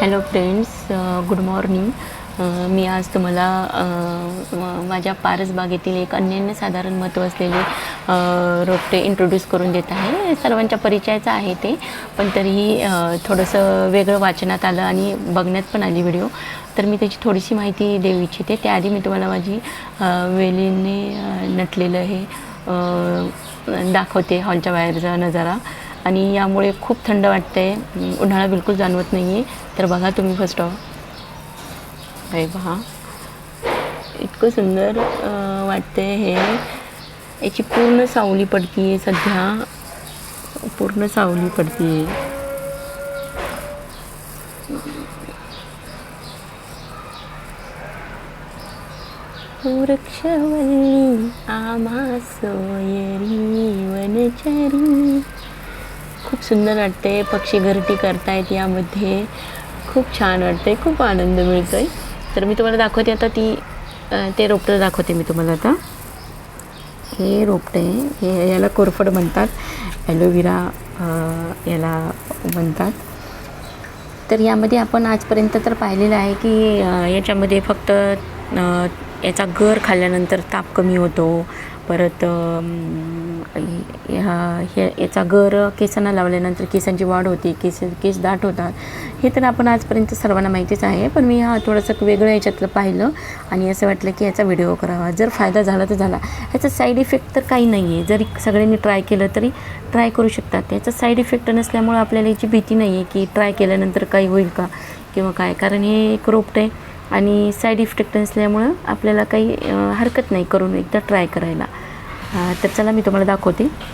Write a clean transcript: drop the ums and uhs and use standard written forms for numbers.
Hello friends, good morning. मी आज तुम्हाला माझ्या पारसबागेतील एक अनन्यसाधारण महत्त्व असलेले रोपटे इंट्रोड्यूस करून देत आहे. सर्वांच्या परिचयाचं आहे ते, पण तरीही थोडंसं वेगळं वाचनात आलं आणि बघण्यात पण आली व्हिडिओ, तर मी त्याची थोडीशी माहिती देऊ इच्छिते. त्याआधी मी तुम्हाला माझी वेलीने नटलेलं हे दाखवते, हॉलच्या बाहेरचा नजारा. आणि यामुळे खूप थंड वाटते, उन्हाळा बिलकुल जाणवत नाही आहे. तर बघा तुम्ही फर्स्ट ऑफ हे पहा, इतकं सुंदर वाटते. हे याची पूर्ण सावली पडती आहे, सध्या पूर्ण सावली पडती आहे. वृक्षवल्ली आम्हा सोयरी वनचरी. खूप सुंदर वाटते. पक्षी घरटी करतायत यामध्ये. खूप छान वाटते, खूप आनंद मिळतो आहे. तर मी तुम्हाला दाखवते आता ते रोपटं दाखवते मी तुम्हाला आता. हे रोपटे, हे याला कोरफड म्हणतात, ॲलोविरा याला म्हणतात. तर यामध्ये आपण आजपर्यंत तर पाहिलेलं आहे की याच्यामध्ये फक्त याचा गर खाल्ल्यानंतर ताप कमी होतो. परत याचा गर केसांना लावल्यानंतर केसांची वाढ होते, केस दाट होतात. हे तर आपण आजपर्यंत सर्वांना माहितीच आहे, पण मी थोडंसं वेगळं याच्यातलं पाहिलं आणि असं वाटलं की याचा व्हिडिओ करावा. जर फायदा झाला तर झाला. ह्याचा साईड इफेक्ट तर काही नाही आहे. जरी सगळ्यांनी ट्राय केलं तरी ट्राय करू शकतात. याचा साईड इफेक्ट नसल्यामुळं आपल्याला याची भीती नाही आहे की ट्राय केल्यानंतर काही होईल का किंवा काय. कारण हे एक रोपटं आहे आणि साईड इफेक्ट नसल्यामुळं आपल्याला काही हरकत नाही करून एकदा ट्राय करायला. तर चला मी तुम्हाला दाखवते.